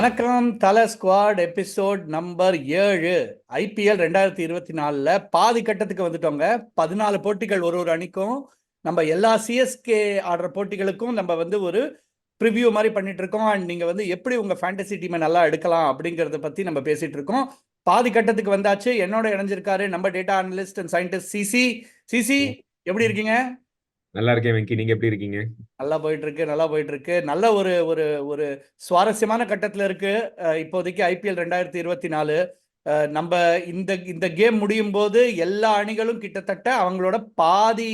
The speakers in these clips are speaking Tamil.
வணக்கம். தல ஸ்குவாட் எபிசோட் நம்பர் 7. ஐபிஎல் 2024 பாதி கட்டத்துக்கு வந்துட்டோங்க. 14 போட்டிகள் ஒரு அணிக்கும். நம்ம எல்லா சிஎஸ்கே ஆடுற போட்டிகளுக்கும் நம்ம ஒரு ப்ரிவியூ மாதிரி பண்ணிட்டு இருக்கோம். அண்ட் நீங்க எப்படி உங்க ஃபேண்டசி டீமை நல்லா எடுக்கலாம் அப்படிங்கறத பத்தி நம்ம பேசிட்டு இருக்கோம். பாதி கட்டத்துக்கு வந்தாச்சு. என்னோட இணைஞ்சிருக்காரு நம்ம data analyst and scientist CC. CC, எப்படி இருக்கீங்க? நல்லா இருக்கேன் வெங்கி, நீங்க எப்படி இருக்கீங்க? நல்லா போயிட்டு இருக்கு. நல்ல ஒரு ஒரு ஒரு சுவாரஸ்யமான கட்டத்துல இருக்கு. இப்போதைக்கு ஐபிஎல் 2024 நம்ம இந்த இந்த கேம் முடியும் போது எல்லா அணிகளும் கிட்டத்தட்ட அவங்களோட பாதி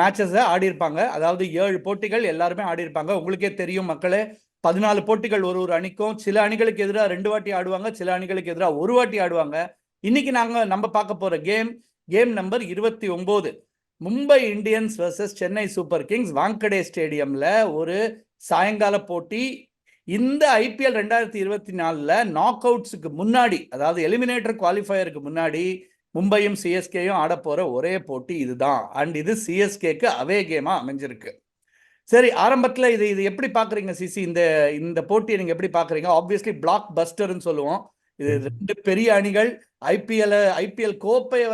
மேட்சஸ் ஆடி இருப்பாங்க. அதாவது 7 போட்டிகள் எல்லாருமே ஆடி இருப்பாங்க. உங்களுக்கே தெரியும் மக்களே, 14 போட்டிகள் ஒரு அணிக்கும். சில அணிகளுக்கு எதிராக 2 வாட்டி ஆடுவாங்க, சில அணிகளுக்கு எதிராக 1 வாட்டி ஆடுவாங்க. இன்னைக்கு நம்ம பார்க்க போற game number 29, Mumbai Indians versus Chennai super kings Wankhede ஸ்டேடியம்ல ஒரு சாயங்கால போட்டி. இந்த ஐபிஎல் 2024 நாக் அவுட்ஸுக்கு முன்னாடி, அதாவது எலிமினேட்டர் குவாலிஃபயருக்கு முன்னாடி மும்பையும் சிஎஸ்கேயும் ஆட போற ஒரே போட்டி இதுதான். அண்ட் இது சிஎஸ்கேக்கு அவே கேமா அமைஞ்சிருக்கு. சரி, ஆரம்பத்துல இது எப்படி பாக்குறீங்க சிசி? இந்த போட்டியை நீங்க எப்படி பாக்குறீங்க? ஆப்வியஸ்லி பிளாக் பஸ்டர்னு சொல்லுவோம். இது 2 பெரிய அணிகள். ஐபிஎல் கோப்பையை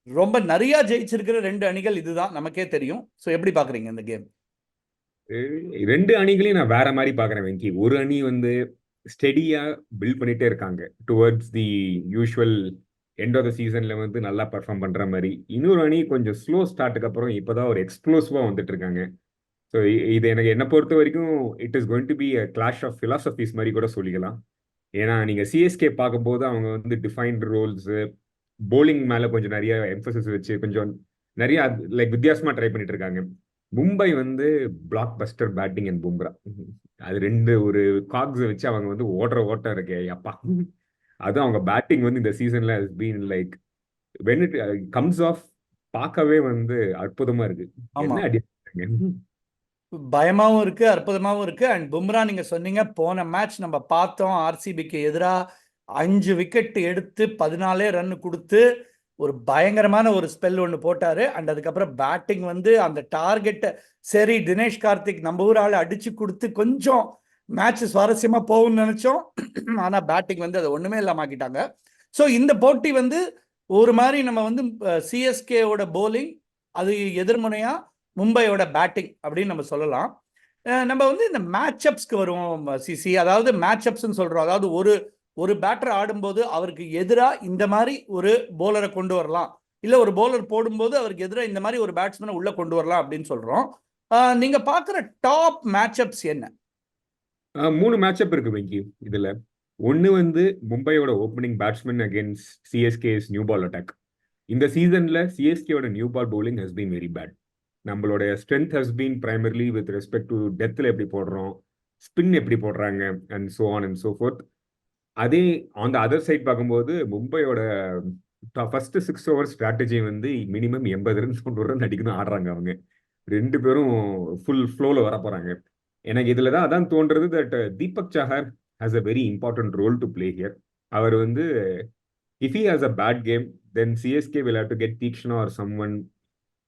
ரொம்ப நிறைய ஜெயிச்சிருக்கிற 2 அணிகள் இதுதான், நமக்கே தெரியும். சோ எப்படி பாக்குறீங்க இந்த கேம்? 2 அணிகளையும் நான் வேற மாதிரி பாக்குறேன் வெங்கி. ஒரு அணி ஸ்டெடியா பில்ட் பண்ணிட்டே இருக்காங்க towards the usual end of த சீசன்ல நல்லா பெர்ஃபார்ம் பண்ற மாதிரி. இன்னொரு அணி கொஞ்சம் ஸ்லோ ஸ்டார்ட்டுக்கு அப்புறம் இப்பதான் ஒரு எக்ஸ்ப்ளோசிவா வந்துட்டு இருக்காங்க. ஸோ இது என்ன பொறுத்த வரைக்கும் it is going to be a clash of philosophies மாதிரி கூட சொல்லிக்கலாம். ஏன்னா நீங்க சிஎஸ்கே பார்க்கும்போது அவங்க டிஃபைன்டு ரோல்ஸ், போலிங் மேல கொஞ்சம் நிறைய எம்பசிஸ் வச்சு கொஞ்சம் நிறைய வித்தியாசமா ட்ரை பண்ணிட்டு இருக்காங்க. Mumbai black Bastar batting and Bumrah, அது 2 ஒரு காக்ஸ் வச்சு அவங்க ஓட்டம் இருக்கே அப்பா. அதுவும் அவங்க பேட்டிங் இந்த சீசன்ல been like when it comes off பார்க்கவே அற்புதமா இருக்கு. என்ன அடி பயமாவும் இருக்கு, அற்புதமாவும் இருக்கு. அண்ட் பும்ரா, நீங்க சொன்னீங்க போன மேட்ச் நம்ம பார்த்தோம், ஆர்சிபிக்கு எதிராக 5 விக்கெட் எடுத்து 14 ரன் கொடுத்து ஒரு பயங்கரமான ஒரு ஸ்பெல் ஒன்று போட்டாரு. அண்ட் அதுக்கப்புறம் பேட்டிங் அந்த டார்கெட்டை சரி தினேஷ் கார்த்திக் நம்ம ஊர் ஆள் அடிச்சு கொடுத்து கொஞ்சம் மேட்ச் சுவாரஸ்யமா போகும்னு நினைச்சோம். ஆனா பேட்டிங் அதை ஒண்ணுமே இல்லாம ஆக்கிட்டாங்க. ஸோ இந்த போட்டி ஒரு மாதிரி நம்ம சிஎஸ்கேவோட போலிங், அது எதிர்முனையா மும்பையோட பேட்டிங் அப்படின்னு நம்ம சொல்லலாம். நம்ம இந்த மேட்சப்ஸ்க்கு வருவோம் சிசி. அதாவது மேட்சப்ஸ்ன்னு சொல்றோம், அதாவது ஒரு பேட்டர் ஆடும்போது அவருக்கு எதிராக இந்த மாதிரி ஒரு போலரை கொண்டு வரலாம், இல்ல ஒரு போலர் போடும்போது அவருக்கு எதிராக இந்த மாதிரி ஒரு பேட்ஸ்மேனை உள்ள கொண்டு வரலாம் அப்படின்னு சொல்றோம். நீங்க பாக்குற டாப் மேட்சப்ஸ் என்ன? 3 மேட்சப் இருக்கு வெங்கி இதுல. ஒன்னு மும்பையோட opening batsman against CSK's new ball attack. இந்த சீசன்ல சிஎஸ்கேவோட new ball bowling has been very bad. நம்மளோட strength has been primarily with respect to டெத்தில் எப்படி போடுறோம், ஸ்பின் எப்படி போடுறாங்க and so on and so forth. அதே ஆன் த அதர் சைட் பார்க்கும்போது மும்பையோட first 6 over strategy minimum 80 run 90 run அடிக்கணும் ஆடுறாங்க. அவங்க 2 பேரும் ஃபுல் ஃப்ளோல வர போறாங்க. எனக்கு இதுல தான் அதான் தோன்றது that Deepak Chahar has a very important role to play here. அவர் if he has a bad game then CSK will have to get Theekshana or someone,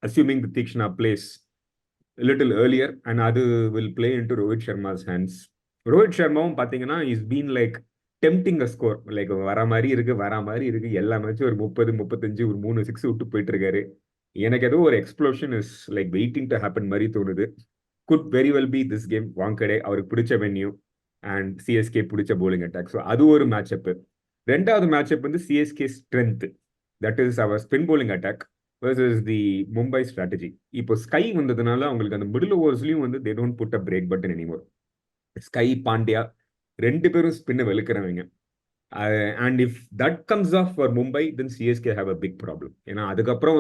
assuming the Tikshna plays a little earlier, and அது will play into Rohit Sharma's hands. Rohit Sharmaவும் பார்த்தீங்கன்னா is been like tempting a score, like வர மாதிரி இருக்கு எல்லா மேட்சும் ஒரு 30 35 ஒரு 3 6 விட்டு போயிட்டு இருக்காரு. எனக்கு ஏதோ ஒரு explosion is like waiting to happen மாதிரி தோணுது. Could very well be this game. Wankhede அவருக்கு பிடிச்ச வென்யூ அண்ட் சிஎஸ்கே பிடிச்ச போலிங் அட்டாக். ஸோ அது ஒரு மேட்சப். ரெண்டாவது matchup CSK strength, that is our spin bowling attack versus the Mumbai strategy. இப்போ ஸ்கை வந்ததுனால அவங்களுக்கு அந்த மிடில் ஓவர்ஸ்லயும் they don't put a break button anymore. SKY Pandya 2 பேரும் ஸ்பின்னை வெளுக்கிறவங்க. And if that comes of for Mumbai then CSK have a big problem. ஏன்னா அதுக்கப்புறம்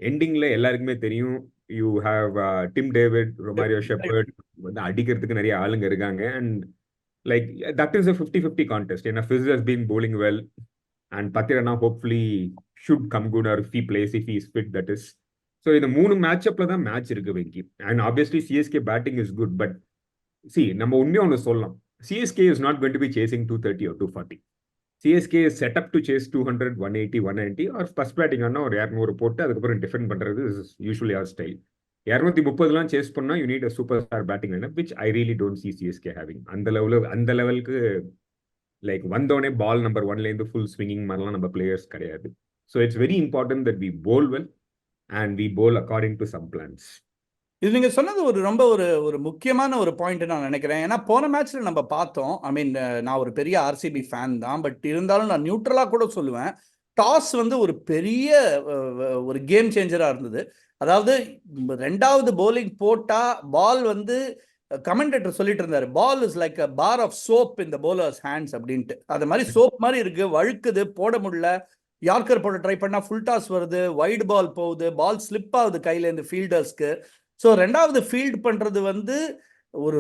எண்டிங்ல எல்லாருக்குமே தெரியும், you have Tim David, Romario Shepherd அடிக்கிறதுக்கு நிறைய ஆளுங்க இருக்காங்க. And like that is a 50-50 contest. ஏன்னா Fizz has been bowling well and Pathirana hopefully should come good, or if he plays, if he is fit, that is. So இந்த 3 மேட்சப்ல தான் மேட்ச் இருக்கு Venky. And obviously CSK batting is good, but see நம்ம உண்மையா ஒன்று சொல்லலாம், CSK is not going to be chasing 230 or 240. CSK is set up to chase 200, 180, 190 or first batting ஆனா ஒரு 200 போட்டு அதுக்கப்புறம் டிஃபெண்ட் பண்றது is usually our style. 230 chase பண்ணா you need a super star batting lineup which I really don't see CSK having. அந்த லெவலுக்கு லைக் வந்தோடனே பால் நம்பர் 1லேருந்து ஃபுல் ஸ்விங்கிங் மாதிரிலாம் நம்ம பிளேயர்ஸ் கிடையாது. So it's very important that we bowl well and we bowl according to some plans. இது நீங்க சொன்னது ஒரு ரொம்ப ஒரு முக்கியமான ஒரு பாயிண்ட் நான் நினைக்கிறேன். ஏன்னா போன மேட்ச்ல நம்ம பார்த்தோம். ஐ மீன், நான் ஒரு பெரிய ஆர்சிபி ஃபேன் தான். பட் இருந்தாலும் நான் நியூட்ரலா கூட சொல்லுவேன். டாஸ் வந்து ஒரு பெரிய ஒரு கேம் சேஞ்சரா இருந்தது. அதாவது 2வது போலிங் போட்டா பால் வந்து கமெண்டேட்டர் சொல்லிட்டு இருந்தாரு, ball is like a bar of soap in the bowler's hands அப்படின்ட்டு. அது மாதிரி சோப் மாதிரி இருக்கு, வழுக்குது, போட முடியல. யார்கர் போட ட்ரை பண்ணா ஃபுல் டாஸ் வருது, வைட் பால் போகுது, பால் ஸ்லிப் ஆகுது கையில இருந்து ஃபீல்டர்ஸ்க்கு. ஸோ 2வது ஃபீல்ட் பண்றது வந்து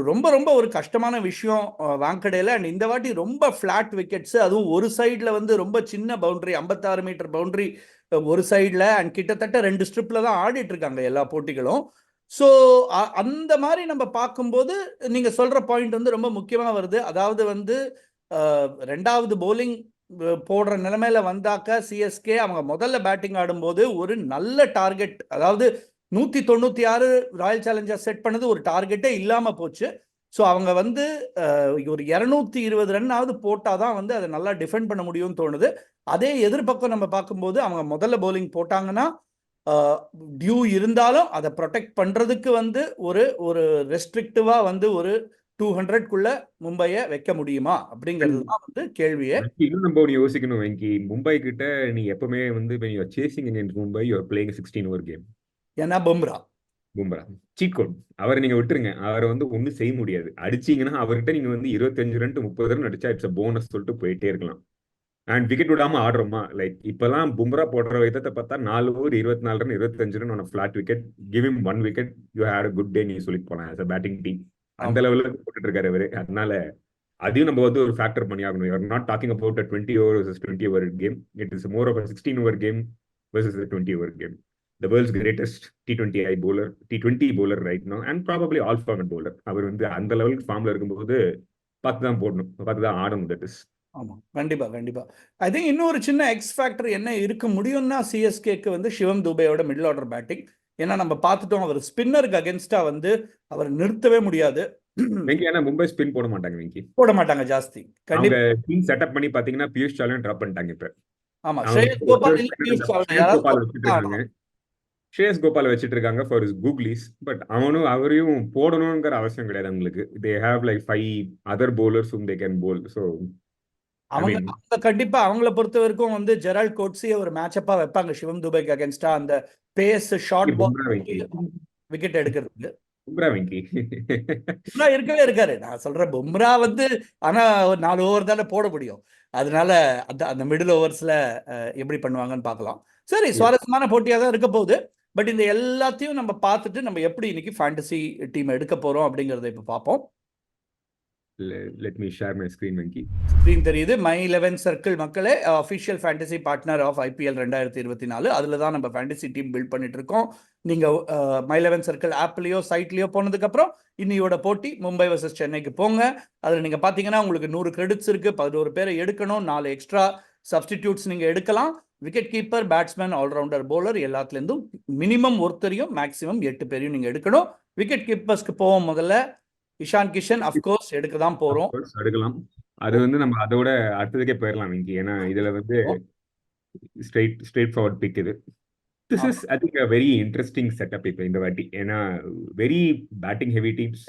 ரொம்ப ரொம்ப ஒரு கஷ்டமான விஷயம் வாங்கடையில். அண்ட் இந்த வாட்டி ரொம்ப ஃபிளாட் விக்கெட்ஸ், அதுவும் ஒரு சைடில் வந்து ரொம்ப சின்ன பவுண்டரி, 56 மீட்டர் பவுண்டரி ஒரு சைடில். அண்ட் கிட்டத்தட்ட 2 ஸ்ட்ரிப்ல தான் ஆடிட்டு இருக்காங்க எல்லா போட்டிகளும். ஸோ அந்த மாதிரி நம்ம பார்க்கும்போது நீங்க சொல்ற பாயிண்ட் வந்து ரொம்ப முக்கியமா வருது. அதாவது வந்து 2வது போலிங் போடுற நிலைமையில வந்தாக்க சிஎஸ்கே அவங்க முதல்ல பேட்டிங் ஆடும்போது ஒரு நல்ல டார்கெட், அதாவது 196 ராயல் சேலஞ்சர்ஸ் செட் பண்ணது ஒரு டார்கெட்டே இல்லாம போச்சு. ஸோ அவங்க வந்து ஒரு 220 ரன்னாவது போட்டாதான் வந்து அதை நல்லா டிஃபெண்ட் பண்ண முடியும்னு தோணுது. அதே எதிர்பக்கம் நம்ம பார்க்கும்போது அவங்க முதல்ல போலிங் போட்டாங்கன்னா டியூ இருந்தாலும் அதை ப்ரொடெக்ட் பண்றதுக்கு வந்து ஒரு ரெஸ்ட்ரிக்டிவா வந்து ஒரு 200க்குள்ள மும்பையை வைக்க முடியுமா அப்படிங்கிறது தான் வந்து கேள்வியே. இன்னும் நம்ம ஒன்று யோசிக்கணும் வெங்கி. மும்பை கிட்ட நீ எப்பவுமே வந்து when you are chasing against Mumbai you are playing a 16 over game. ஏன்னா பும்ரா சீட் கோட் அவரை நீங்க விட்டுருங்க, அவரை வந்து ஒன்றும் செய்ய முடியாது. அடிச்சீங்கன்னா அவர்கிட்ட நீங்க வந்து 25 ரன் 30 ரன் அடிச்சா இட்ஸ் போனஸ் சொல்லிட்டு போயிட்டே இருக்கலாம். அண்ட் விக்கெட் விடாம ஆடுறோமா, லைக் இப்பெல்லாம் பும்ரா போடுற விதத்தை பார்த்தா 4 ஓவர் 24 ரன் 25 ரன் ஆன flat wicket, give him 1 wicket, you had a good day நீ சொல்லிட்டு போலாம் ஆஸ் அ பேட்டிங் டீம். அந்த லெவலில் போட்டுட்டு இருக்காரு அவரு. அதனால அதையும் நம்ம வந்து ஒரு ஃபேக்டர் பண்ணி ஆகணும். You are not talking about a 20 over versus 20 over game. It is more of a 16 over game versus a 20 over game. The world's greatest T20I bowler, T20 bowler right now, and probably all format bowler. அவர் வந்து அந்த லெவலுக்கு ஃபார்ம்ல இருக்கும்போது பார்த்து தான் போடணும், பார்த்து தான் ஆடணும். தட் இஸ் ஆமா, கண்டிப்பா கண்டிப்பா. ஐ திங்க் இன்னொரு சின்ன எக்ஸ் ஃபேக்டர் என்ன இருக்க முடியும்னா சிஎஸ்கேக்கு வந்து சிவம் துபேயோட மிடில் ஆர்டர் பேட்டிங். ஏன்னா நம்ம பார்த்துட்டோம், அவர் ஸ்பின்னருக்கு அகேன்ஸ்டா வந்து அவர் நிறுத்தவே முடியாது. வெங்கி ஏன்னா மும்பை ஸ்பின் போட மாட்டாங்க வெங்கி, போட மாட்டாங்க ஜாஸ்தி. அவங்க கண்டிப்பா. டீம் செட்டப் பண்ணி பாத்தீங்கன்னா பியூஷ் சாலையும் ட்ராப் பண்ணிட்டாங்க. இப்ப ஆமா, அவங்க ஸ்ரேயஸ் கோபால் இல்ல பியூஷ் சாவ்லா, ஸ்ரேயஸ் யாராவது கோபால் வச்சுட்டு இருக்காங்க. ஸ்ரேயஸ் கோபால் வச்சுட்டு இருக்காங்க ஃபார் இஸ் கூகுளிஸ். பட் அவரையும் போடணுங்கிற அவசியம் கிடையாது அவங்களுக்கு. They have like 5 other bowlers whom they can bowl. So அவங்க கண்டிப்பா அவங்கள பொறுத்த வரைக்கும் வந்து ஜெரால்ட் கோட்ஸியை ஒரு மேட்சப்பா வைப்பாங்க சிவம் துபேக்கு அகேன்ஸ்டா, அந்த pace short ball Bumrah Venky, wicket எடுக்கிறதுக்கு. பும்ரா வெங்கி பும்ரா இருக்கவே இருக்காரு. நான் சொல்றேன் பும்ரா வந்து, ஆனா ஒரு 4 ஓவர் தானே போட முடியும். அதனால அந்த மிடில் ஓவர்ஸ்ல எப்படி பண்ணுவாங்கன்னு பார்க்கலாம். சரி, சுவாரஸ்யமான போட்டியா தான் இருக்க போகுது. பட் இந்த எல்லாத்தையும் நம்ம பார்த்துட்டு நம்ம எப்படி இன்னைக்கு ஃபேண்டசி டீம் எடுக்க போறோம் அப்படிங்கறத இப்ப பார்ப்போம். Let me share my screen Venky. Screen தெரியுது. மை 11 சர்க்கிள் மக்களே, official fantasy partner of IPL 2024. அதில் தான் நம்ம ஃபேண்டசி டீம் பில்ட் பண்ணிட்டு இருக்கோம். நீங்க மை 11 சர்க்கிள் ஆப்லயோ சைட்லயோ போனதுக்கு அப்புறம் இன்னியோட போட்டி மும்பை வர்சஸ் சென்னைக்கு போங்க. அதில் நீங்க பாத்தீங்கன்னா உங்களுக்கு 100 கிரெடிட்ஸ் இருக்கு. 11 பேரை எடுக்கணும். 4 எக்ஸ்ட்ரா சப்ஸ்டிடியூட்ஸ் நீங்க எடுக்கலாம். Wicket keeper, batsman, all rounder, bowler எல்லாத்துலேருந்தும் மினிமம் ஒருத்தரையும் மேக்ஸிமம் 8 பேரையும் நீங்க எடுக்கணும். விக்கெட் கீப்பர்ஸ்க்கு போவோம். முதல்ல இஷான் கிஷன் அஃப்கோர்ஸ் எடுக்க தான் போறோம். எடுக்கலாம். அது வந்து நம்ம அதோட அடுத்ததுக்கே போயிடலாம் வெங்கி. ஏன்னா இதுல வந்து ஸ்ட்ரெயிட் ஃபார்வர்ட் பிக் இது. This is I think a very interesting setup இப்போ இந்த வாட்டி. ஏன்னா very batting heavy teams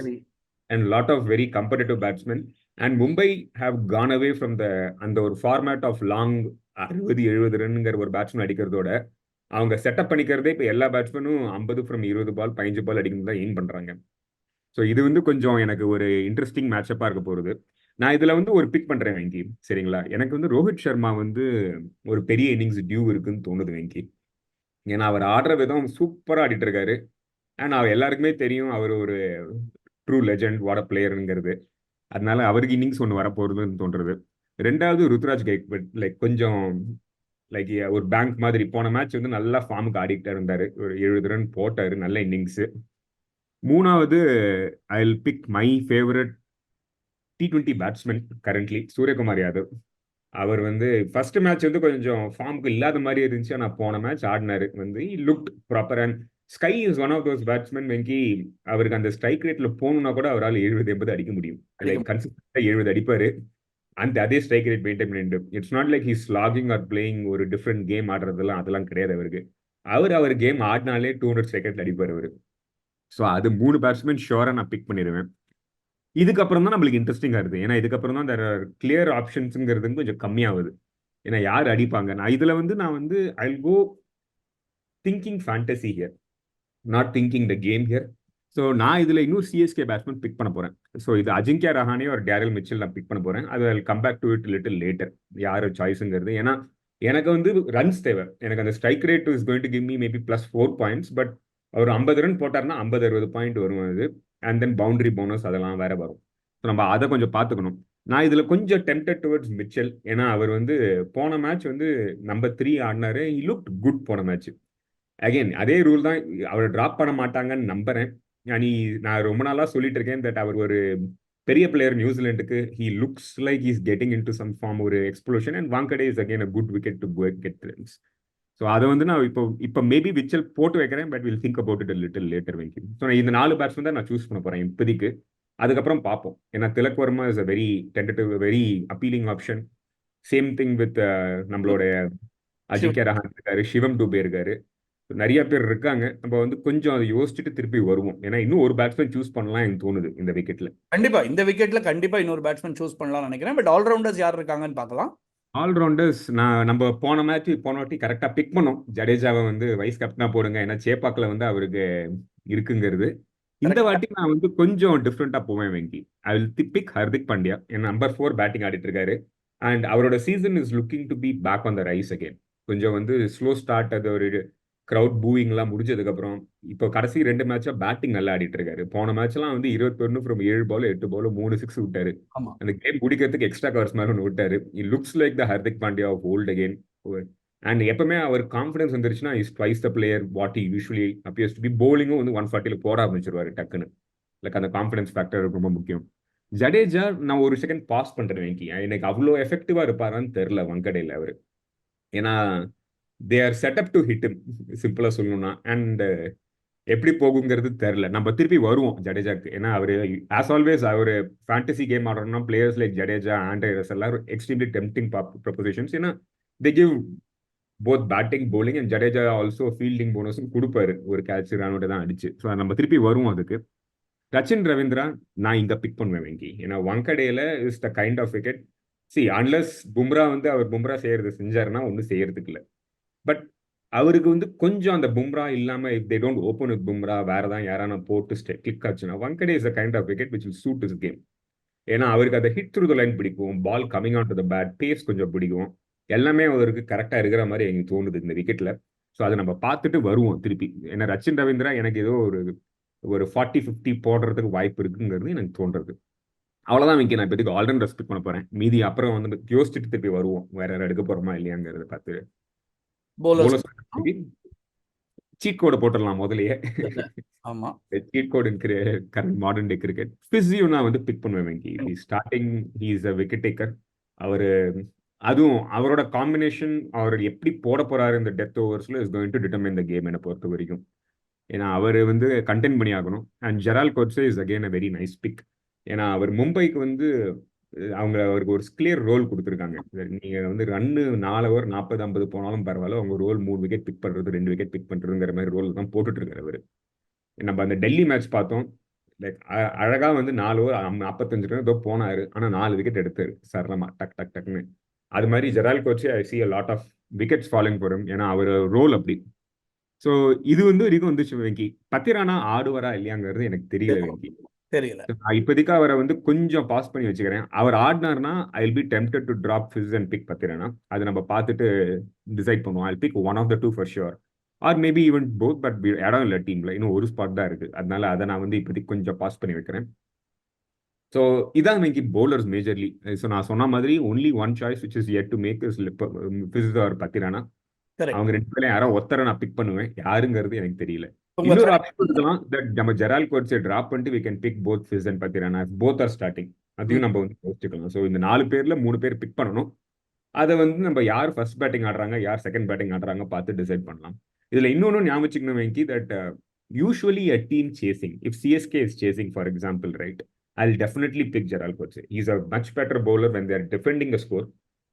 and lot of very competitive batsmen. And Mumbai have gone away from அந்த ஒரு ஃபார்மேட் ஆஃப் லாங் 60-70 ரன்ங்கிற ஒரு பேட்ஸ்மேன் அடிக்கிறதோட அவங்க செட்டப் பண்ணிக்கிறதே இப்போ எல்லா பேட்ஸ்மேனும் 50 ஃப்ரம் 20 பால் 15 பால் அடிக்கணும் தான் எய்ம் பண்றாங்க. ஸோ இது வந்து கொஞ்சம் எனக்கு ஒரு இன்ட்ரெஸ்டிங் மேட்சப்பாக இருக்க போகிறது. நான் இதில் வந்து ஒரு பிக் பண்ணுறேன் வெங்கி, சரிங்களா? எனக்கு வந்து ரோஹித் சர்மா வந்து ஒரு பெரிய இன்னிங்ஸ் டியூ இருக்குன்னு தோணுது வெங்கி. ஏன்னா அவர் ஆடுற விதம் சூப்பராக ஆடிட்டு இருக்காரு. அண்ட் அவர் எல்லாருக்குமே தெரியும் அவர் ஒரு ட்ரூ லெஜண்ட், வாட் அ பிளேயருங்கிறது. அதனால அவருக்கு இன்னிங்ஸ் ஒன்று வரப்போகுதுன்னு தோன்றுறது. 2வது ருத்ராஜ் கைக்வாட், லைக் கொஞ்சம் லைக் ஒரு பேங்க் மாதிரி. போன மேட்ச் வந்து நல்லா ஃபார்முக்கு ஆடிக்கிட்டே இருந்தார். ஒரு 70 ரன் போட்டார், நல்ல இன்னிங்ஸு. 3வது I will pick my favourite T20 batsman currently, Suryakumar Yadav. அவர் வந்து ஃபர்ஸ்ட் மேட்ச் வந்து கொஞ்சம் ஃபார்முக்கு இல்லாத மாதிரி இருந்துச்சு. ஆனால் போன மேட்ச் ஆடினாரு வந்து looked proper. And SKY is one of those batsman Venky. அவருக்கு அந்த ஸ்ட்ரைக் ரேட்ல போகணும்னா கூட அவரால் 70-80 அடிக்க முடியும். லைக் அடிக்கும். கன்சிஸ்டண்டா 70 அடிப்பாரு. அந்த அதே ஸ்ட்ரைக் ரேட் மெயின்டைன் பண்ணிட்டு it's not like he's slagging are playing ஒரு டிஃப்ரெண்ட் கேம் ஆடுறதெல்லாம் அதெல்லாம் கிடையாது அவருக்கு. அவர் கேம் ஆடினாலே 200 ஸ்ட்ரைக் ரேட்ல அடிப்பார் அவரு. ஸோ அது 3 பேட்ஸ்மேன் ஷோரா நான் பிக் பண்ணிடுவேன். இதுக்கப்புறம் தான் நம்மளுக்கு இன்ட்ரெஸ்டிங்கா இருக்கு. ஏன்னா இதுக்கப்புறம் தான் கிளியர் ஆப்ஷன்ஸுங்கிறது கொஞ்சம் கம்மியாகுது. ஏன்னா யார் அடிப்பாங்க? நான் வந்து I go thinking fantasy here, not thinking the game here. So நான் இதுல இன்னும் சிஎஸ்கே பேட்ஸ்மேன் பிக் பண்ண போறேன். ஸோ இது அஜிங்கியா ரஹானே ஒரு டேரல் மிச்சல் நான் பிக் பண்ண போறேன். அது come back to it little later யார் சாய்ஸுங்கிறது. ஏன்னா எனக்கு வந்து ரன்ஸ் தேவை. எனக்கு அந்த strike rate is going to give me maybe +4 points. But அவர் 50 ரன் போட்டார்னா 50-60 பாயிண்ட் வரும் அது. அண்ட் தென் பவுண்டரி போனஸ் அதெல்லாம் வேற வரும். ஸோ நம்ம அதை கொஞ்சம் பார்த்துக்கணும். நான் இதுல கொஞ்சம் டெம்டட் டுவர்ட்ஸ் மிச்சல். ஏன்னா அவர் வந்து போன மேட்ச் வந்து நம்பர் 3 ஆடினாரு. ஹி லுக் குட் போன மேட்ச். அகைன் அதே ரூல் தான், அவர் டிராப் பண்ண மாட்டாங்கன்னு நம்புறேன். நான் ரொம்ப நாளா சொல்லிட்டு இருக்கேன் தட் அவர் ஒரு பெரிய பிளேயர் நியூசிலாண்டுக்கு. He looks like is getting in to some form ஒரு explosion. And Wankhede is again a good wicket to get runs. So அதை வந்து நான் இப்போ மேபி விச்சல் போட்டு வைக்கிறேன். But will think about it little later Venky. So இந்த 4 பேட்ஸ்மேன் தான் நான் சூஸ் பண்ண போறேன் இப்போதைக்கு. அதுக்கப்புறம் பார்ப்போம். ஏன்னா Tilak Varma is a very tentative very appealing option. Same thing with நம்மளோட அஜிங்கியா ரஹான் இருக்காரு, சிவம் துபே இருக்காரு. நிறைய பேர் இருக்காங்க. நம்ம வந்து கொஞ்சம் அதை யோசிச்சுட்டு திருப்பி வருவோம். ஏன்னா இன்னும் ஒரு பேட்ஸ்மேன் சூஸ் பண்ணலாம் எனக்கு தோணுது இந்த விக்கெட்ல. கண்டிப்பா இந்த விக்கெட்ல கண்டிப்பா இன்னொரு பேட்ஸ்மேன் சூஸ் பண்ணலாம்னு நினைக்கிறேன். பட் ஆல்ரவுண்டர்ஸ் யார் இருக்காங்கன்னு பார்க்கலாம். ஆல்ரவுண்டர்ஸ் நம்ம போன வாட்டி கரெக்டா பிக் பண்ணோம். ஜடேஜாவை வந்து வைஸ் கேப்டனா போடுங்க, ஏன்னா சேப்பாக்ல வந்து அவருக்கு இருக்குங்கிறது. இந்த கரெக்ட். வாட்டி நான் வந்து கொஞ்சம் டிஃப்ரெண்டா போவேன் Venky. I will pick Hardik Pandya. ஏன்னா நம்பர் 4 பேட்டிங் ஆடிட்டு இருக்காரு. அண்ட் அவரோட season is looking to be back on the rise again. கொஞ்சம் வந்து ஸ்லோ ஸ்டார்ட், அது ஒரு கிரவுட் பூவிங் எல்லாம் முடிஞ்சதுக்கு அப்புறம் இப்போ கடைசி 2 மேட்சா பேட்டிங் நல்லா ஆடிட்டு இருக்காரு. போன மேட்ச்லாம் வந்து 21 ஃப்ரம் 7 பால் 8 பால் 3 6 விட்டாரு. ஆமா. அந்த கேம் முடிக்கிறதுக்கு எக்ஸ்ட்ரா கவர்ஸ் மாதிரி ஒன்று விட்டாரு. It looks like the Hardik Pandya of old again. And எப்பவுமே அவர் கான்ஃபிடன்ஸ் வந்துருச்சுன்னா is twice the player what he usually appears to be. போலிங்கும் வந்து 140 போட ஆரம்பிச்சிருவாரு டக்குன்னு. லைக் அந்த கான்ஃபிடன்ஸ் ஃபேக்டர் ரொம்ப முக்கியம். ஜடேஜா நான் ஒரு செகண்ட் பாஸ் பண்றேன் வெங்கி. எனக்கு அவ்வளோ எஃபெக்டிவா இருப்பாரான்னு தெரியல வங்கடையில் அவரு. ஏன்னா they are setup to hit சிம்பிளா சொல்லணும்னா. அண்ட் எப்படி போகுங்கிறது தெரியல. நம்ம திருப்பி வருவோம் ஜடேஜாக்கு. ஏன்னா அவரு ஆஸ் ஆல்வேஸ் அவர் ஃபேண்டசி கேம் ஆடுறோம்னா players like Jadeja, Andre Russell எல்லாரும் எக்ஸ்ட்ரீம்லி டெம்ப்டிங் ப்ரொபோசிஷன்ஸ். ஏன்னா they give both batting bowling and Jadeja also fielding போனஸும் கொடுப்பாரு. ஒரு கேட்ச் ரனோட தான் அடிச்சு. ஸோ நம்ம திருப்பி வருவோம் அதுக்கு. ரச்சின் ரவீந்திரா நான் இங்க பிக் பண்ணுவேன் வெங்கி. ஏன்னா வங்கடையில is the kind of wicket. Unless Bumrah வந்து அவர் பும்ரா செய்யறது செஞ்சாருன்னா ஒன்றும் செய்யறதுக்கு இல்லை. பட் அவருக்கு வந்து கொஞ்சம் அந்த பும்ரா இல்லாம if they don't open with Bumrah வேற தான் யாரான போட்டு கிளிக் ஆச்சுன்னா Wankhede is a kind of wicket which will suit his game. ஏன்னா அவருக்கு அந்த ஹிட் த்ரூ த லைன் பிடிக்கும், ball coming on to the bat, pace கொஞ்சம் பிடிக்கும். எல்லாமே அவருக்கு கரெக்டா இருக்கிற மாதிரி எனக்கு தோணுது இந்த விக்கெட்ல. ஸோ அதை நம்ம பார்த்துட்டு வருவோம் திருப்பி. ஏன்னா ரச்சின் ரவீந்திரா எனக்கு ஏதோ ஒரு 40-50 போடுறதுக்கு வாய்ப்பு இருக்குங்கிறது எனக்கு தோன்றது. அவ்வளவுதான் வெங்கி. நான் இப்போதைக்கு ஆல்ரவுண்டர் ரெஸ்பெக்ட் பண்ண போறேன். மீதி அப்புறம் வந்து யோசிச்சுட்டு திருப்பி வருவோம் வேற யாரும் எடுக்க போறோமா இல்லையாங்கிறத பார்த்து. போலர்ஸ். சீட் கோட போட்டுடலாம் முதல்லயே. ஆமா. Cheat code in current modern day cricket. ஃபிஸியும் நான் வந்து பிக் பண்ணுவேன் Venky. Starting he is a wicket taker. அவரு அதுவும் அவரோட காம்பினேஷன் அவர் எப்படி போட போறாரு இந்த டெத் ஓவர்ஸ்ல is going to determine the game என்னை பொறுத்த வரைக்கும். ஏன்னா அவர் வந்து கண்டென்ட் பண்ணி ஆகணும். And Gerald Coetzee is again a very nice pick. ஏன்னா அவர் மும்பைக்கு வந்து அவருக்கு ஒரு கிளியர் ரோல் கொடுத்துருக்காங்க. நீங்க வந்து ரன்னு 4 ஓவர் 40-50 போனாலும் பரவாயில்ல, உங்க ரோல் 3 விக்கெட் பிக் பண்றது 2 விக்கெட் பிக் பண்றதுங்கிற மாதிரி ரோல் தான் போட்டுட்டு இருக்காரு அவரு. நம்ம அந்த டெல்லி மேட்ச் பார்த்தோம். லைக் அழகா வந்து 4 ஓவர் 45 ரன் ஏதோ போனாரு. ஆனா 4 விக்கெட் எடுத்தாரு சரளமா டக் டக் டக்னு. அது மாதிரி Gerald Coetzee I see a lot of wickets following for him. ஏன்னா அவர் ரோல் அப்படி. ஸோ இது வந்து வரைக்கும் வந்துச்சு வெங்கி. பத்திரானா ஆடுவாரா இல்லையாங்கிறது எனக்கு தெரியல வெங்கி. தெரியல. நான் இப்போதைக்கு அவரை வந்து கொஞ்சம் பாஸ் பண்ணி வச்சுக்கிறேன். அவர் ஆடினார்னா I will be tempted to drop Fizz and pick Pathirana. அது நம்ம பார்த்துட்டு டிசைட் பண்ணுவோம். I pick one of the 2 for sure. Or maybe even both. But இடம் இல்லை டீம்ல, இன்னும் ஒரு ஸ்பாட் தான் இருக்கு. அதனால அதை நான் வந்து இப்போதைக்கு கொஞ்சம் பாஸ் பண்ணி வைக்கிறேன். ஸோ இதான் இன்னைக்கு bowlers மேஜர்லி. ஸோ நான் சொன்ன மாதிரி only one choice which is yet to make is Fizz or Pathirana. Correct. அவங்க 2 பேரும் யாரோ ஒருத்தரை நான் பிக் பண்ணுவேன். யாருங்கிறது எனக்கு தெரியல. உங்க இன்னொரு ஆப்ஷன் இருக்கலாம் தட் நம்ம ஜெரால் கோட்ஸை டிராப் பண்ணிட்டு we can pick both Fizz and Pathirana if both are starting. அதையும் நம்ம வந்து யோசிச்சுக்கலாம். ஸோ இந்த 4 பேர்ல 3 பேர் பிக் பண்ணணும். அதை வந்து நம்ம யார் ஃபர்ஸ்ட் பேட்டிங் ஆடுறாங்க யார் செகண்ட் பேட்டிங் ஆடுறாங்க பார்த்து டிசைட் பண்ணலாம். இதுல இன்னொன்னு ஞாபகம் வச்சுக்கணும் Venky, that usually a team chasing, if CSK is chasing, for example, right, I'll definitely pick Gerald Coetzee. He's a much better bowler when they're defending a score.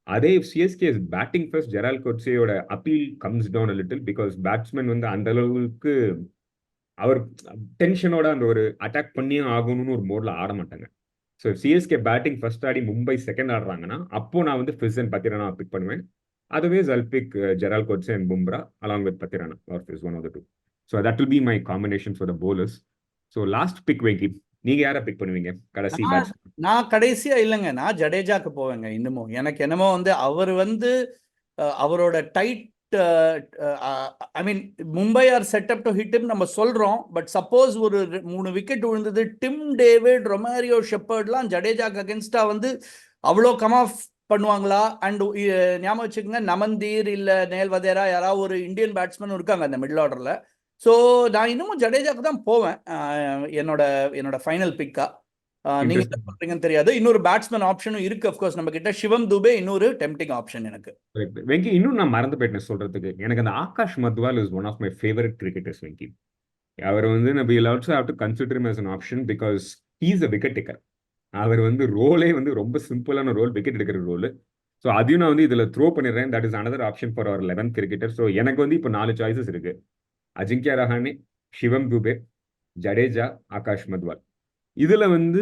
அதே if CSK is batting first, Gerald Coetzeeயோட appeal comes down a little because batsman வந்து அந்த அளவுக்கு அவர் டென்ஷனோட அந்த ஒரு அட்டாக் பண்ணியே ஆகணும்னு ஒரு மோட்ல ஆட மாட்டாங்க. ஸோ சிஎஸ்கே பேட்டிங் ஃபர்ஸ்ட் ஆடி மும்பை செகண்ட் ஆடுறாங்கன்னா அப்போ நான் வந்து ஃபிஸ் அண்ட் பத்திரானா பிக் பண்ணுவேன். Otherwise I'll pick Gerald Coetzee and Bumrah along with Pathirana or Fizz, one of the two. So that will be my combination for the bowlers. So last pick Venky, நீங்க யாரை பிக் பண்ணுவீங்க கடைசி பேட்ஸ்? நான் கடைசியா இல்லைங்க, நான் ஜடேஜாக்கு போவேங்க. இன்னமும் எனக்கு என்னமோ வந்து அவர் வந்து அவரோட tight, I mean Mumbai are setup to hit நம்ம சொல்றோம், பட் சப்போஸ் ஒரு 3 விக்கெட் விழுந்தது, டிம் டேவிட், ரொமாரியோ ஷெப்பர்ட்லாம் ஜடேஜாக்கு அகேன்ஸ்டா வந்து அவ்வளோ கம் ஆஃப் பண்ணுவாங்களா? அண்ட் ஞாபகம் வச்சுக்கோங்க, நமந்தீர் இல்ல நேல் வதேரா யாராவது ஒரு இந்தியன் பேட்ஸ்மேன் இருக்காங்க அந்த மிடில் ஆர்டர்ல. ஸோ நான் இன்னமும் ஜடேஜாக்கு தான் போவேன் என்னோட ஃபைனல் பிக்கா. நீங்க என்ன சொல்றீங்கன்னு தெரியாது. இன்னொரு பேட்ஸ்மேன் ஆப்ஷனும் இருக்கு அஃப்கோர்ஸ் நம்ம கிட்ட, சிவம் துபே இன்னொரு டெம்ப்டிங் ஆப்ஷன் எனக்கு. வெங்கி இன்னும் நான் மறந்து போயிட்டேன் சொல்றதுக்கு, எனக்கு அந்த Akash Madhwal is one of my favourite cricketers Venky. அவர் வந்து நம்ம also have to consider him as an option because he is a wicket taker. அவர் வந்து ரோலே வந்து ரொம்ப சிம்பிளான ரோல், விக்கெட் எடுக்கிற ரோல். ஸோ அதையும் நான் வந்து இதுல த்ரோ பண்ணிடுறேன். That is another option for our 11th cricketer. So எனக்கு வந்து இப்போ 4 சாய்ஸஸ் இருக்கு: அஜிங்கியா ரஹானே, சிவம் துபே, ஜடேஜா, ஆகாஷ் மத்வால். இதுல வந்து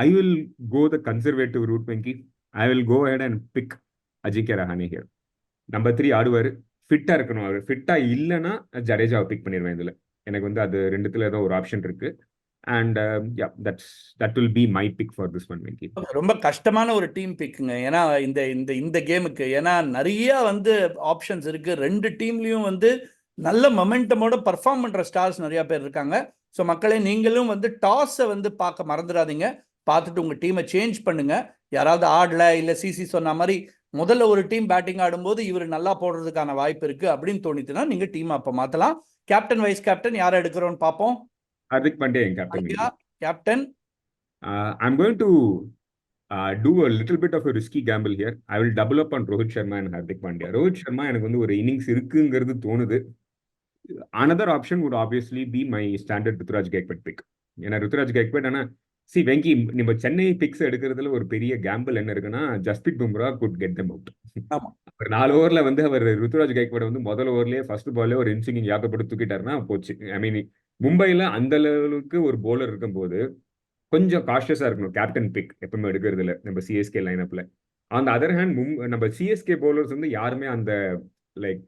I will go the conservative route Venky. I will go ahead and pick Ajinkya Rahane here. Number 3 ஆடுவார், ஃபிட்டா இருக்கணும். அவர் ஃபிட்டா இல்லைன்னா ஜடேஜாவை பிக் பண்ணிடுவேன். இதுல எனக்கு வந்து அது ரெண்டுத்துல ஏதோ ஒரு ஆப்ஷன் இருக்கு. And that will be my pick for this one Venky. ரொம்ப கஷ்டமான ஒரு டீம் பிக்குங்க, ஏன்னா இந்த இந்த இந்த கேமுக்கு ஏன்னா நிறைய வந்து ஆப்ஷன்ஸ் இருக்கு. 2 டீம்லயும் வந்து நல்ல மொமெண்டமோட பர்ஃபார்ம் பண்ற ஸ்டார்ஸ் நிறைய பேர் இருக்காங்க. ஸோ மக்களே, நீங்களும் வந்து டாஸை வந்து பார்க்க மறந்துடாதீங்க. பார்த்துட்டு உங்க டீமை சேஞ்ச் பண்ணுங்க. யாராவது ஆடல இல்ல சிசி சொன்ன மாதிரி முதல்ல ஒரு டீம் பேட்டிங் ஆடும்போது இவர் நல்லா போடுறதுக்கான வாய்ப்பு இருக்கு அப்படின்னு தோணிச்சுன்னா நீங்க டீம் அப்ப மாத்தலாம். கேப்டன் வைஸ் கேப்டன் யாரை எடுக்கிறோம்னு பார்ப்போம். ஹார்திக் பாண்டியா என் captain. Captain I'm going to do a little bit of a risky gamble here. I will double up on Rohit Sharma and Hardik Pandya. Rohit Sharma எனக்கு வந்து ஒரு இன்னிங்ஸ் இருக்குங்கிறது தோணுது. Another option would obviously be my standard Ruturaj Gaikwad pick. ஏன்னா ருத்துராஜ் கைக்வாட், ஆனா சி வெங்கி, நம்ம சென்னை பிக்ஸ் எடுக்கிறதுல ஒரு பெரிய கேம்பிள் என்ன இருக்குன்னா, Jasprit Bumrah could get them out. ஒரு 4 ஓவர்ல வந்து அவர் ருத்துராஜ் கைக்வாட் வந்து முதல் ஓவர்லயே ஃபர்ஸ்ட் பால்ல ஒரு இன்சிங் யாக்கப்பட்டு தூக்கிட்டாருன்னா போச்சு. ஐ மீன் மும்பைல அந்த லெவலுக்கு ஒரு போலர் இருக்கும்போது கொஞ்சம் காஷியஸா இருக்கணும் கேப்டன் பிக் எப்பவுமே எடுக்கிறதுல நம்ம சிஎஸ்கே லைனப்ல. ஆன் த அதர் ஹேண்ட் நம்ம சிஎஸ்கே போலர்ஸ் வந்து யாருமே அந்த like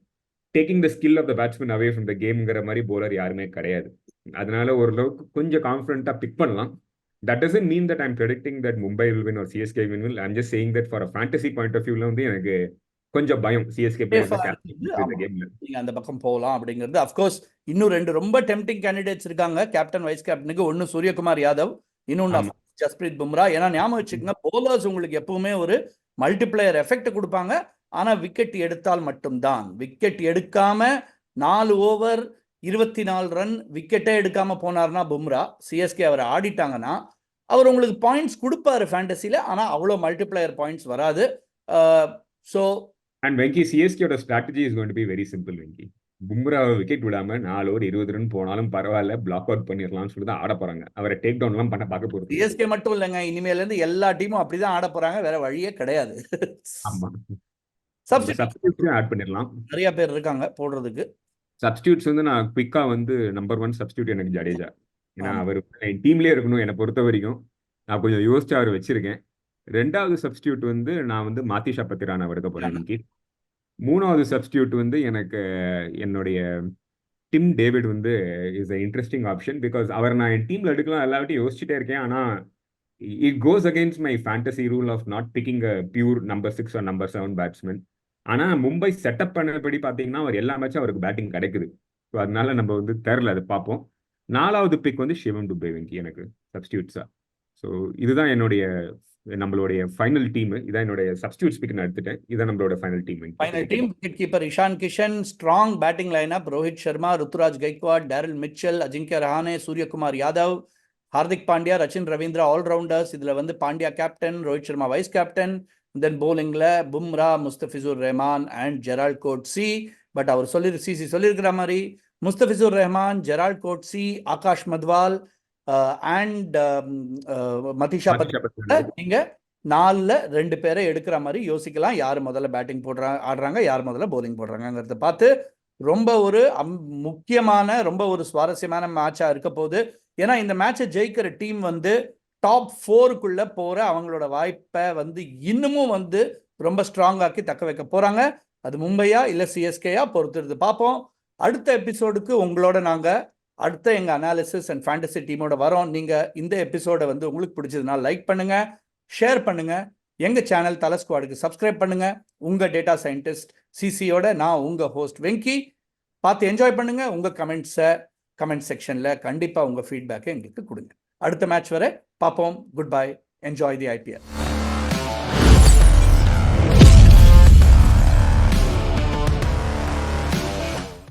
taking the skill of the batsman away from the கேம்ங்கிற மாதிரி போலர் யாருமே கிடையாது. அதனால ஓரளவுக்கு கொஞ்சம் கான்ஃபிடென்ட்டா பிக் பண்ணலாம். That doesn't mean that I'm predicting that Mumbai will win or CSK will win. I'm just saying that for a fantasy point of view வந்து எனக்கு கொஞ்சம் பயம் சிஎஸ்கே கேம்ல நீங்க அந்த பக்கம் போகலாம் அப்படிங்கிறது. அஃப்கோர்ஸ் இன்னும் 2 ரொம்ப டெம்ப்டிங் கேண்டிடேட்ஸ் இருக்காங்க கேப்டன் வைஸ் கேப்டனுக்கு. ஒன்னு சூரியகுமார் யாதவ், இன்னொன்னு ஜஸ்பிரீத் பும்ரா. ஏன்னா ஞாபகம் வச்சுக்கோங்க, போலர்ஸ் உங்களுக்கு எப்பவுமே ஒரு மல்டிப்ளையர் எஃபெக்ட் கொடுப்பாங்க. ஆனா விக்கெட் எடுத்தால் மட்டும்தான். விக்கெட் எடுக்காம 4 ஓவர் 24 ரன் விக்கெட்டே எடுக்காம போனார்னா பும்ரா, சிஎஸ்கே அவர் ஆடிட்டாங்கன்னா அவர் உங்களுக்கு பாயிண்ட்ஸ் கொடுப்பாரு ஃபேண்டசில. ஆனா அவ்வளோ மல்டிப்ளையர் பாயிண்ட்ஸ் வராது. ஸோ அண்ட் வெங்கி, சிஎஸ்கேயோட strategy is going to be very simple Venky. பும்ராவை விக்கெட் விடாம 4 ஓவர் 20 ரன் போனாலும் பரவாயில்ல, பிளாக் அவுட் பண்ணிடலாம்னு சொல்லி தான் ஆட போறாங்க. அவரை டேக் டவுன் எல்லாம் பண்ண பார்க்க போறது சிஎஸ்கே மட்டும் இல்லைங்க, இனிமேல இருந்து எல்லா டீமும் அப்படிதான் ஆட போறாங்க, வேற வழியே கிடையாது. ஆமா, சப்ஸ்டிடியூட் ஆட் பண்ணிடலாம். நிறைய பேர் இருக்காங்க போடுறதுக்கு. சப்ஸ்டிடியூட்ஸ் வந்து நான் குவிக்கா வந்து நம்பர் 1 சப்ஸ்டிடியூட் எனக்கு ஜடேஜா. ஏன்னா அவர் என் டீம்லயே இருக்கணும் என்னை பொறுத்த வரைக்கும். நான் கொஞ்சம் யோசிச்சு அவர் வச்சிருக்கேன். 2வது சப்ஸ்டிடியூட் வந்து நான் வந்து மாத்திஷா பத்திரானா எடுக்க போறேன் இன்னைக்கு. 3வது சப்ஸ்டிடியூட் வந்து எனக்கு என்னுடைய டிம் டேவிட் வந்து is a interesting option. Because அவர் நான் என் டீம்ல எடுக்கலாம் எல்லாவற்றையும் யோசிச்சுட்டே இருக்கேன். ஆனா it goes against my fantasy rule of not picking a pure number 6 or number 7 batsman. ஆனா மும்பை செட்டப் பண்ணபடி பாத்தீங்கன்னா அவர் எல்லா மேட்சும் அவருக்கு பேட்டிங் கிடைக்குது. ஸோ அதனால நம்ம வந்து தெரில, அதை பார்ப்போம். 4வது பிக் வந்து சிவம் துபே வெங்கி எனக்கு சப்ஸ்டியூட்ஸா. ஸோ இதுதான் நம்மளுடைய ஃபைனல் டீம். இதான் என்னுடைய சப்ஸ்டியூட்ஸ் பிக் நான் எடுத்துட்டேன். இதான் நம்மளோட final team. Final team wicket keeper Ishan Kishan, strong batting lineup Rohit Sharma, Ruturaj Gaikwad, Daryl Mitchell, Ajinkya Rahane, Suryakumar Yadav, Hardik Pandya, Rachin Ravindra allrounders. இதுல வந்து Pandya captain, Rohit Sharma vice captain. Then போலிங்ல Bumrah, Mustafizur Rahman and Gerald Coetzee. But அவர் சிசி சொல்லியிருக்கிற மாதிரி Mustafizur Rahman, Gerald Coetzee, Akash Madhwal and Matheesha Patel, நீங்க 4ல் 2 பேரை எடுக்கிற மாதிரி யோசிக்கலாம். யார் முதல்ல பேட்டிங் ஆடுறாங்க, யார் முதல்ல போலிங் போடுறாங்கிறத பார்த்து ரொம்ப ஒரு முக்கியமான, ரொம்ப ஒரு சுவாரஸ்யமான மேட்சா இருக்க போகுது. ஏன்னா இந்த மேட்சை ஜெயிக்கிற டீம் வந்து டாப் 4க்குள்ள போற அவங்களோட வாய்ப்பை வந்து இன்னமும் வந்து ரொம்ப ஸ்ட்ராங் ஆக்கி தக்க வைக்க போறாங்க. அது மும்பையா இல்ல சிஎஸ்கேயா பொறுத்திருந்து பார்ப்போம். அடுத்த எபிசோடுக்கு உங்களோட நாங்க அடுத்த எங்க அனாலிசிஸ் அண்ட் ஃபேண்டசி டீமோட வரோம். நீங்க இந்த எபிசோட வந்து உங்களுக்கு பிடிச்சதுன்னா லைக் பண்ணுங்க, ஷேர் பண்ணுங்க, எங்க சேனல் தல ஸ்குவாடுக்கு சப்ஸ்கிரைப் பண்ணுங்க. உங்க டேட்டா சயின்டிஸ்ட் சிசியோட நான் உங்க ஹோஸ்ட் வெங்கி. பார்த்து என்ஜாய் பண்ணுங்க. உங்க கமெண்ட் செக்ஷன்ல கண்டிப்பா உங்க ஃபீட்பேக்கை எங்களுக்கு கொடுங்க. அடுத்த மேட்ச் வரை பார்ப்போம். Good bye. Enjoy the IPL.